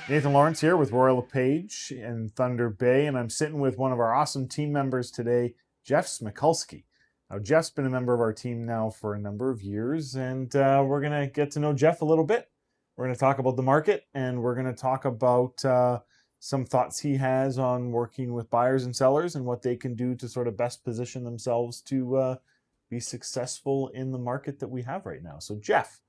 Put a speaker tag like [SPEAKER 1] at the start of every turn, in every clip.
[SPEAKER 1] Nathan Lawrence here with LePage in Thunder Bay, and I'm sitting with one of our awesome team members today, Jeff Smykalski. Now, Jeff's been a member of our team now for a number of years, and we're going to get to know Jeff a little bit. We're going to talk about the market, and we're going to talk about some thoughts he has on working with buyers and sellers and what they can do to sort of best position themselves to be successful in the market that we have right now. So, Jeff,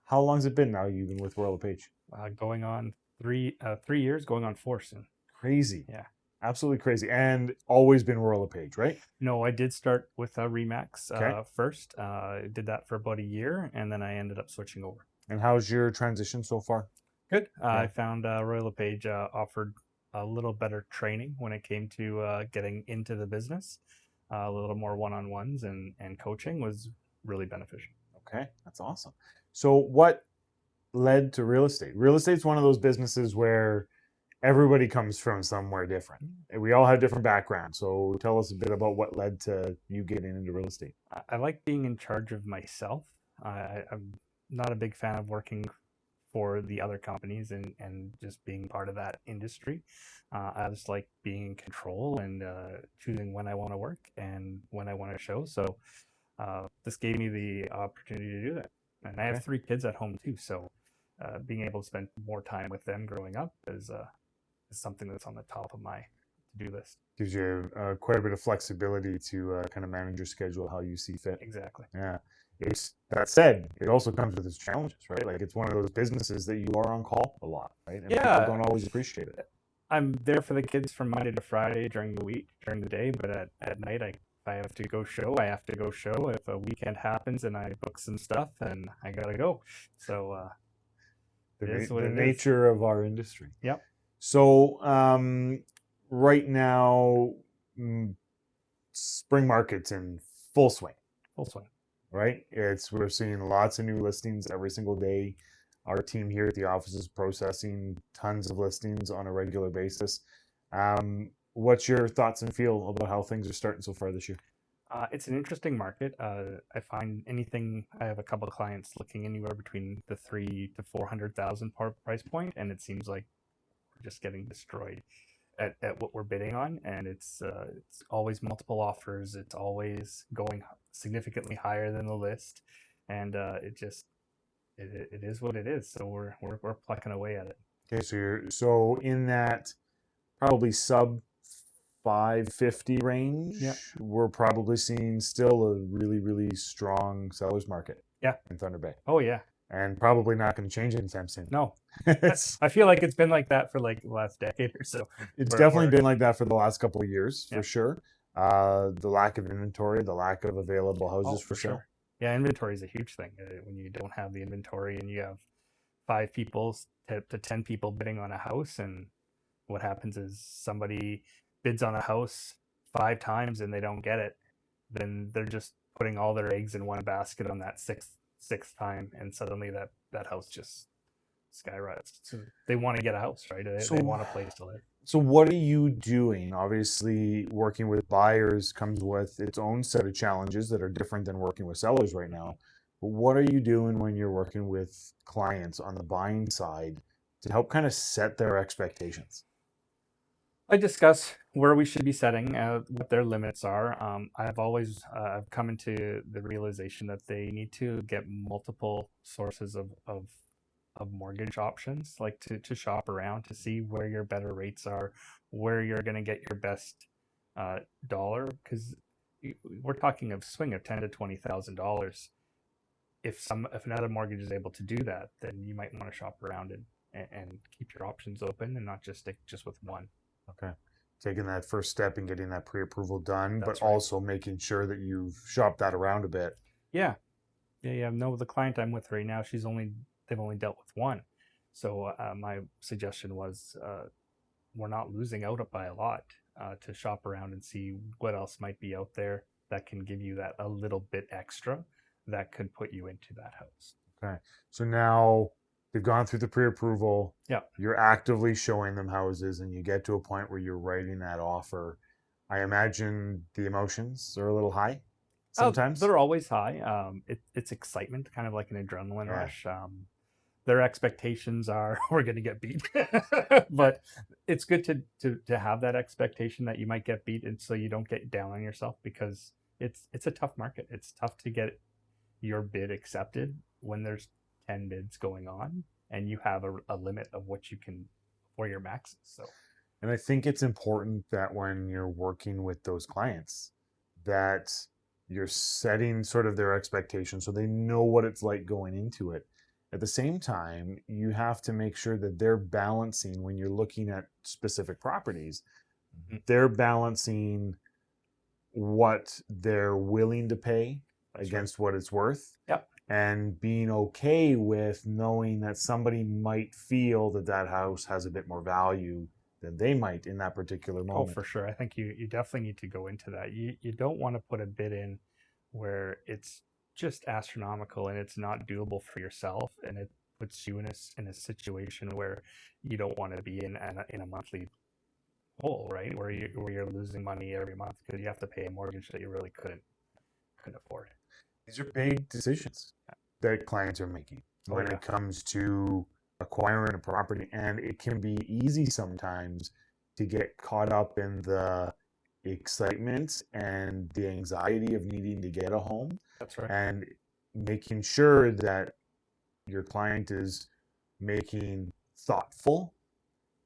[SPEAKER 1] how long has it been now you've been with LePage?
[SPEAKER 2] Going on 3 years, going on 4 soon.
[SPEAKER 1] Crazy.
[SPEAKER 2] Yeah.
[SPEAKER 1] Absolutely crazy. And always been LePage, right?
[SPEAKER 2] No, I did start with Remax
[SPEAKER 1] Okay.
[SPEAKER 2] first. Did that for about a year, and then I ended up switching over.
[SPEAKER 1] And how's your transition so far?
[SPEAKER 2] Good. I found LePage offered a little better training when it came to getting into the business. A little more one-on-ones and coaching was really beneficial.
[SPEAKER 1] Okay, that's awesome. So what led to real estate? Real estate's one of those businesses where everybody comes from somewhere different. And we all have different backgrounds. So tell us a bit about what led to you getting into real estate.
[SPEAKER 2] I like being in charge of myself. I'm not a big fan of working for the other companies and just being part of that industry. I just like being in control and choosing when I want to work and when I want to show. So this gave me the opportunity to do that. And I have 3 kids at home too. So being able to spend more time with them growing up is something that's on the top of my to-do list.
[SPEAKER 1] Gives you quite a bit of flexibility to kind of manage your schedule how you see fit.
[SPEAKER 2] Exactly.
[SPEAKER 1] Yeah. That said, it also comes with its challenges, right? Like it's one of those businesses that you are on call a lot, right? And
[SPEAKER 2] Yeah.
[SPEAKER 1] people don't always appreciate it.
[SPEAKER 2] I'm there for the kids from Monday to Friday during the week, during the day, but at night, if I have to go show, I have to go show. If a weekend happens and I book some stuff, then I gotta go. So
[SPEAKER 1] the nature of our industry.
[SPEAKER 2] Yep.
[SPEAKER 1] So right now, spring market's in full swing.
[SPEAKER 2] Full swing.
[SPEAKER 1] Right? We're seeing lots of new listings every single day. Our team here at the office is processing tons of listings on a regular basis. What's your thoughts and feel about how things are starting so far this year?
[SPEAKER 2] It's an interesting market. I find I have a couple of clients looking anywhere between the 300,000 to 400,000 price point, and it seems like we're just getting destroyed at what we're bidding on, and it's always multiple offers. It's always going significantly higher than the list, and it is what it is. So we're plucking away at it.
[SPEAKER 1] Okay, so in that probably sub 550 range, we're probably seeing still a really, really strong seller's market.
[SPEAKER 2] Yeah.
[SPEAKER 1] In Thunder Bay.
[SPEAKER 2] Oh yeah.
[SPEAKER 1] And probably not going to change anytime soon.
[SPEAKER 2] No. I feel like it's been like that for like the last decade or so.
[SPEAKER 1] It's definitely been like that for the last couple of years, for sure. The lack of inventory, the lack of available houses for sure.
[SPEAKER 2] Yeah, inventory is a huge thing. When you don't have the inventory and you have 5 people to 10 people bidding on a house, and what happens is somebody bids on a house 5 times and they don't get it, then they're just putting all their eggs in one basket on that sixth time, and suddenly that house just skyrockets. So they want to get a house, right? They want a place to live.
[SPEAKER 1] So what are you doing? Obviously, working with buyers comes with its own set of challenges that are different than working with sellers right now. But what are you doing when you're working with clients on the buying side to help kind of set their expectations?
[SPEAKER 2] I discuss where we should be setting, what their limits are. I've come into the realization that they need to get multiple sources of mortgage options, like to shop around to see where your better rates are, where you're going to get your best dollar, because we're talking a swing of $10,000 to $20,000. If another mortgage is able to do that, then you might want to shop around and keep your options open and not just stick just with one.
[SPEAKER 1] Okay. Taking that first step and getting that pre-approval done,
[SPEAKER 2] That's
[SPEAKER 1] but also making sure that you've shopped that around a bit.
[SPEAKER 2] Yeah. No, the client I'm with right now, they've only dealt with one. So my suggestion was we're not losing out by a lot to shop around and see what else might be out there that can give you that a little bit extra that could put you into that house.
[SPEAKER 1] Okay. So now they've gone through the pre-approval.
[SPEAKER 2] Yeah.
[SPEAKER 1] You're actively showing them houses, and you get to a point where you're writing that offer. I imagine the emotions are a little high sometimes.
[SPEAKER 2] They're always high. It's excitement, kind of like an adrenaline rush. their expectations are we're going to get beat. But it's good to have that expectation that you might get beat, and so you don't get down on yourself, because it's a tough market. It's tough to get your bid accepted when there's 10 bids going on and you have a limit of what you can, or your max. So,
[SPEAKER 1] And I think it's important that when you're working with those clients, that you're setting sort of their expectations so they know what it's like going into it. At the same time, you have to make sure that they're balancing, when you're looking at specific properties, they're balancing what they're willing to pay against what it's worth.
[SPEAKER 2] Yep.
[SPEAKER 1] And being okay with knowing that somebody might feel that that house has a bit more value than they might in that particular moment.
[SPEAKER 2] Oh, for sure. I think you definitely need to go into that. You don't want to put a bid in where it's just astronomical and it's not doable for yourself, and it puts you in a situation where you don't want to be in a monthly hole, right? Where you're losing money every month because you have to pay a mortgage that you really couldn't afford.
[SPEAKER 1] These are big decisions that clients are making when it comes to acquiring a property, and it can be easy sometimes to get caught up in the excitement and the anxiety of needing to get a home.
[SPEAKER 2] That's right.
[SPEAKER 1] And making sure that your client is making thoughtful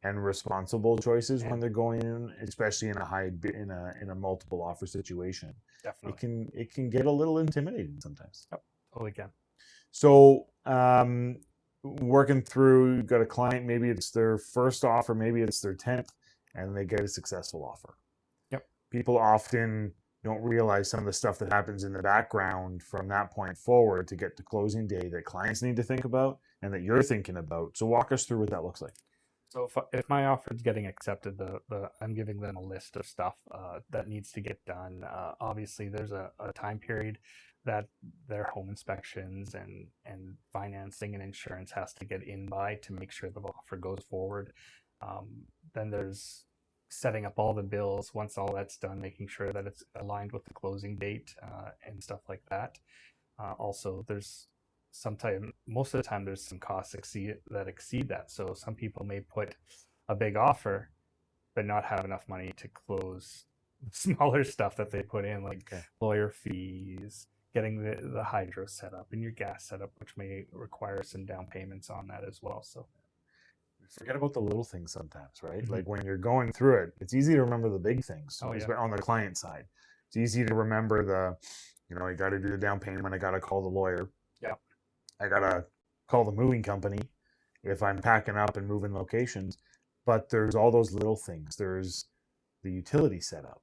[SPEAKER 1] and responsible choices when they're going in, especially in a multiple offer situation.
[SPEAKER 2] Definitely.
[SPEAKER 1] It can get a little intimidating sometimes.
[SPEAKER 2] Yep, totally can.
[SPEAKER 1] So working through, you've got a client, maybe it's their first offer, maybe it's their 10th, and they get a successful offer.
[SPEAKER 2] Yep.
[SPEAKER 1] People often don't realize some of the stuff that happens in the background from that point forward to get to closing day that clients need to think about and that you're thinking about. So walk us through what that looks like.
[SPEAKER 2] So if my offer is getting accepted, I'm giving them a list of stuff that needs to get done. Obviously, there's a time period that their home inspections and financing and insurance has to get in by to make sure the offer goes forward. Then there's setting up all the bills. Once all that's done, making sure that it's aligned with the closing date and stuff like that. Also, there's most of the time there's some costs exceed that. So some people may put a big offer but not have enough money to close smaller stuff that they put in, like lawyer fees, getting the hydro set up and your gas set up, which may require some down payments on that as well. So
[SPEAKER 1] forget about the little things sometimes, right? Like when you're going through it, it's easy to remember the big things. On the client side, it's easy to remember you got to do the down payment, I got to call the lawyer, I gotta call the moving company if I'm packing up and moving locations. But there's all those little things. There's the utility setup.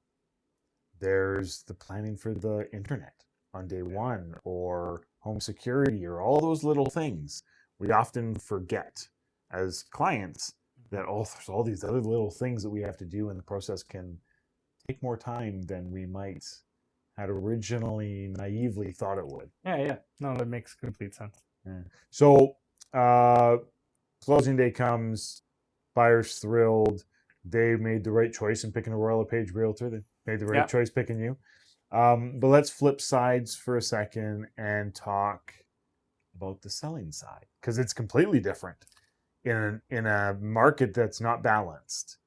[SPEAKER 1] There's the planning for the internet on day one, or home security, or all those little things. We often forget as clients that there's all these other little things that we have to do, and the process can take more time than we might had originally naively thought it would.
[SPEAKER 2] Yeah. No, that makes complete sense.
[SPEAKER 1] Yeah. So closing day comes, buyer's thrilled. They made the right choice in picking a LePage Realtor. They made the right choice picking you. But let's flip sides for a second and talk about the selling side, because it's completely different in a market that's not balanced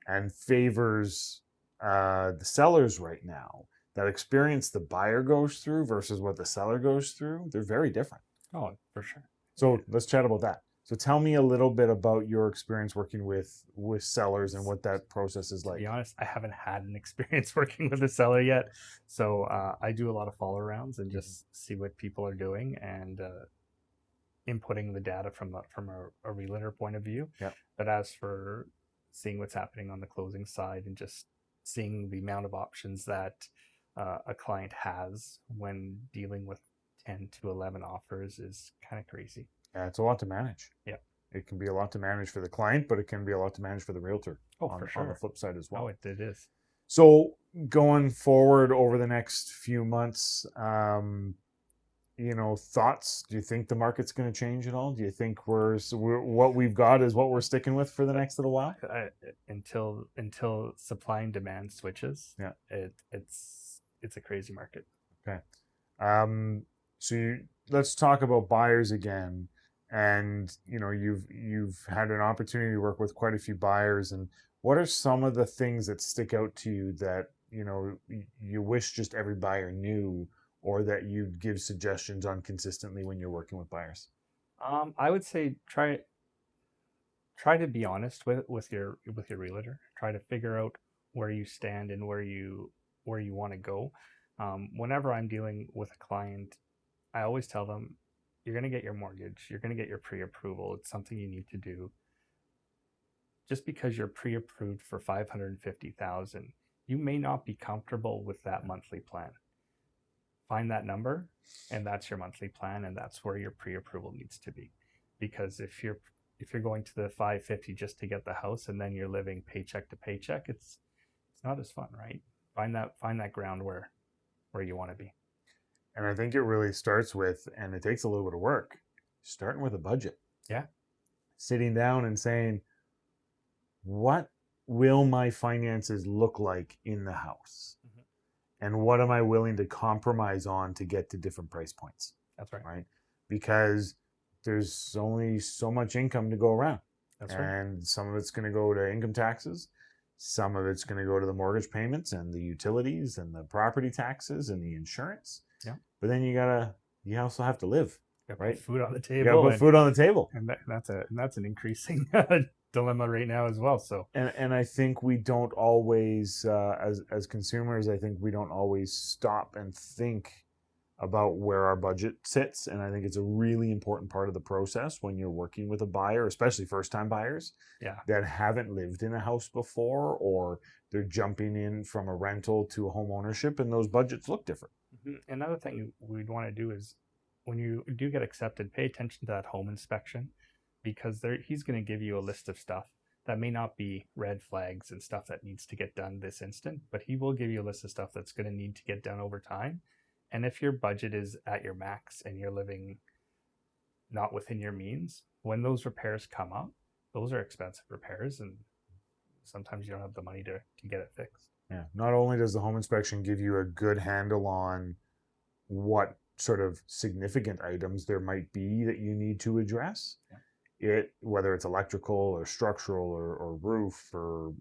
[SPEAKER 1] and favors the sellers right now. That experience the buyer goes through versus what the seller goes through, they're very different.
[SPEAKER 2] Oh, for sure.
[SPEAKER 1] So let's chat about that. So tell me a little bit about your experience working with sellers and what that process is like.
[SPEAKER 2] To be honest, I haven't had an experience working with a seller yet. So I do a lot of follow arounds and just see what people are doing and inputting the data from a realtor point of view.
[SPEAKER 1] Yeah.
[SPEAKER 2] But as for seeing what's happening on the closing side and just seeing the amount of options that a client has when dealing with 10 to 11 offers is kind of crazy.
[SPEAKER 1] Yeah, it's a lot to manage.
[SPEAKER 2] Yeah.
[SPEAKER 1] It can be a lot to manage for the client, but it can be a lot to manage for the realtor.
[SPEAKER 2] For sure.
[SPEAKER 1] On the flip side as well.
[SPEAKER 2] Oh, it is.
[SPEAKER 1] So going forward over the next few months, thoughts? Do you think the market's going to change at all? Do you think what we've got is what we're sticking with for the next little while?
[SPEAKER 2] Until supply and demand switches.
[SPEAKER 1] Yeah.
[SPEAKER 2] It's a crazy market.
[SPEAKER 1] Okay. So let's talk about buyers again. and you've had an opportunity to work with quite a few buyers. And what are some of the things that stick out to you that you wish just every buyer knew, or that you'd give suggestions on consistently when you're working with buyers?
[SPEAKER 2] I would say try to be honest with your realtor. Try to figure out where you stand and where you want to go. Whenever I'm dealing with a client, I always tell them, you're going to get your mortgage, you're going to get your pre-approval. It's something you need to do. Just because you're pre-approved for 550,000, you may not be comfortable with that monthly plan. Find that number, and that's your monthly plan, and that's where your pre-approval needs to be. Because if you're going to the 550 just to get the house and then you're living paycheck to paycheck, it's not as fun, right? Find that ground where you want to be.
[SPEAKER 1] And I think it really starts with, and it takes a little bit of work, starting with a budget.
[SPEAKER 2] Yeah.
[SPEAKER 1] Sitting down and saying, what will my finances look like in the house? Mm-hmm. And what am I willing to compromise on to get to different price points?
[SPEAKER 2] That's right.
[SPEAKER 1] Right? Because there's only so much income to go around.
[SPEAKER 2] That's right.
[SPEAKER 1] And some of it's going to go to income taxes. Some of it's going to go to the mortgage payments and the utilities and the property taxes and the insurance.
[SPEAKER 2] Yeah.
[SPEAKER 1] But then you also have to live, right?
[SPEAKER 2] Put food on the table.
[SPEAKER 1] You got to put food on the table.
[SPEAKER 2] And that's an increasing dilemma right now as well. So
[SPEAKER 1] and I think we don't always, as consumers, I think we don't always stop and think about where our budget sits. And I think it's a really important part of the process when you're working with a buyer, especially first-time buyers, that haven't lived in a house before, or they're jumping in from a rental to a home ownership, and those budgets look different.
[SPEAKER 2] Mm-hmm. Another thing we'd want to do is, when you do get accepted, pay attention to that home inspection, because he's going to give you a list of stuff that may not be red flags and stuff that needs to get done this instant, but he will give you a list of stuff that's going to need to get done over time. And if your budget is at your max and you're living not within your means, when those repairs come up, those are expensive repairs, and sometimes you don't have the money to get it fixed.
[SPEAKER 1] Yeah. Not only does the home inspection give you a good handle on what sort of significant items there might be that you need to address, whether it's electrical or structural or roof or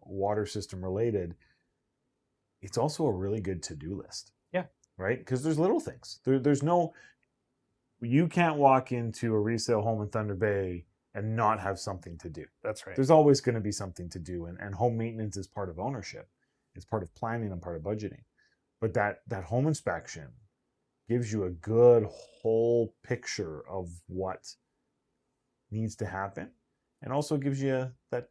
[SPEAKER 1] water system related, it's also a really good to-do list.
[SPEAKER 2] Yeah.
[SPEAKER 1] Right? Because there's little things. You can't walk into a resale home in Thunder Bay and not have something to do.
[SPEAKER 2] That's right.
[SPEAKER 1] There's always going to be something to do, and home maintenance is part of ownership. It's part of planning and part of budgeting. But that home inspection gives you a good whole picture of what needs to happen, and also gives you that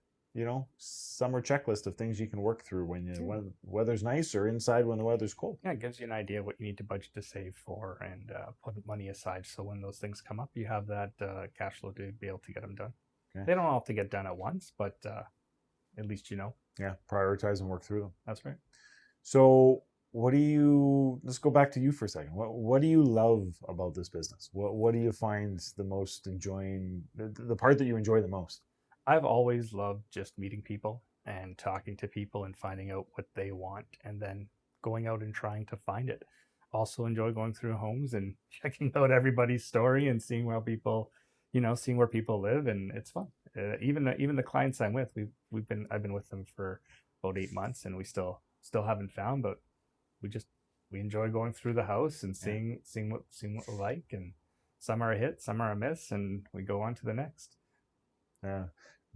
[SPEAKER 1] summer checklist of things you can work through when the weather's nice, or inside when the weather's cold.
[SPEAKER 2] Yeah, it gives you an idea what you need to budget to save for, and put money aside, so when those things come up, you have that cash flow to be able to get them done. Okay. They don't all have to get done at once, but at least
[SPEAKER 1] prioritize and work through them.
[SPEAKER 2] That's right.
[SPEAKER 1] So let's go back to you for a second. What do you love about this business? What do you find the most enjoying, the part that you enjoy the most?
[SPEAKER 2] I've always loved just meeting people and talking to people and finding out what they want, and then going out and trying to find it. Also enjoy going through homes and checking out everybody's story and seeing where people live, and it's fun. Even the clients I'm with, I've been with them for about 8 months, and we still haven't found, but we enjoy going through the house and seeing what we like, and some are a hit, some are a miss, and we go on to the next.
[SPEAKER 1] Yeah.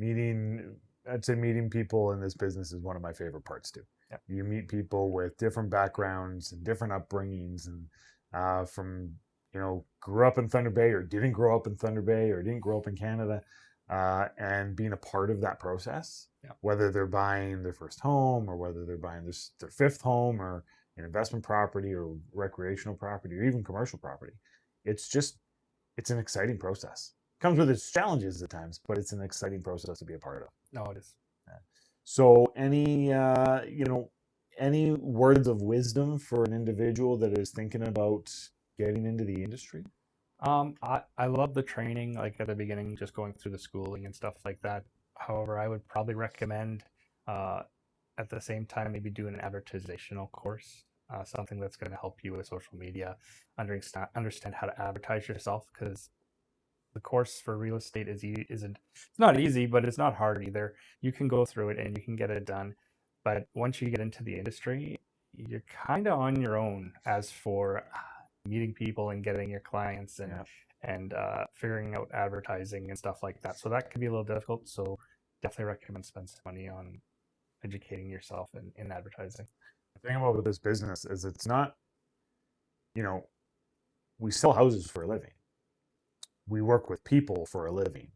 [SPEAKER 1] I'd say meeting people in this business is one of my favorite parts too. Yeah. You meet people with different backgrounds and different upbringings, and from grew up in Thunder Bay, or didn't grow up in Thunder Bay, or didn't grow up in Canada, and being a part of that process, whether they're buying their first home, or whether they're buying their fifth home, or an investment property, or recreational property, or even commercial property. It's an exciting process. Comes with its challenges at times, but it's an exciting process to be a part of.
[SPEAKER 2] No, it is.
[SPEAKER 1] So any words of wisdom for an individual that is thinking about getting into the industry?
[SPEAKER 2] I love the training, like at the beginning, just going through the schooling and stuff like that. However, I would probably recommend at the same time maybe do an advertisational course, something that's going to help you with social media, understand how to advertise yourself, because the course for real estate isn't, it's not easy, but it's not hard either. You can go through it and you can get it done. But once you get into the industry, you're kind of on your own as for meeting people and getting your clients and
[SPEAKER 1] Yeah.
[SPEAKER 2] figuring out advertising and stuff like that. So that can be a little difficult. So definitely recommend spend some money on educating yourself in advertising.
[SPEAKER 1] The thing about this business is it's not, we sell houses for a living. We work with people for a living.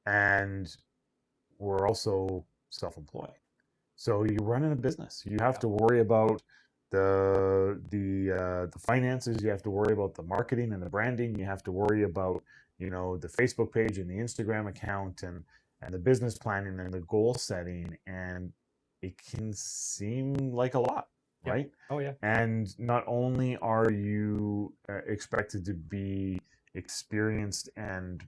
[SPEAKER 1] And we're also self-employed. So you're running a business. You have to worry about the finances. You have to worry about the marketing and the branding. You have to worry about the Facebook page and the Instagram account and the business planning and the goal setting. And it can seem like a lot, right?
[SPEAKER 2] Oh yeah.
[SPEAKER 1] And not only are you expected to be experienced and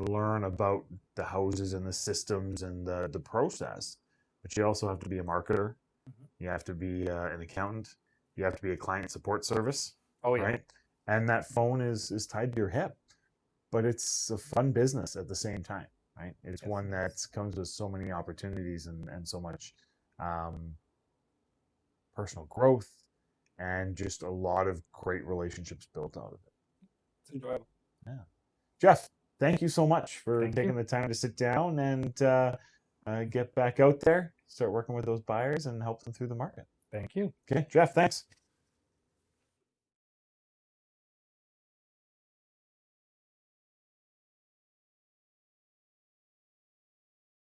[SPEAKER 1] learn about the houses and the systems and the process, but you also have to be a marketer. You have to be an accountant. You have to be a client support service.
[SPEAKER 2] Oh yeah.
[SPEAKER 1] Right. And that phone is tied to your hip, but it's a fun business at the same time. Right. It's one that comes with so many opportunities and so much personal growth and just a lot of great relationships built out of it.
[SPEAKER 2] It's enjoyable.
[SPEAKER 1] Yeah. Jeff, thank you so much for
[SPEAKER 2] Thank
[SPEAKER 1] taking
[SPEAKER 2] you.
[SPEAKER 1] the time to sit down and get back out there, start working with those buyers and help them through the market.
[SPEAKER 2] Thank you.
[SPEAKER 1] Okay, Jeff, thanks.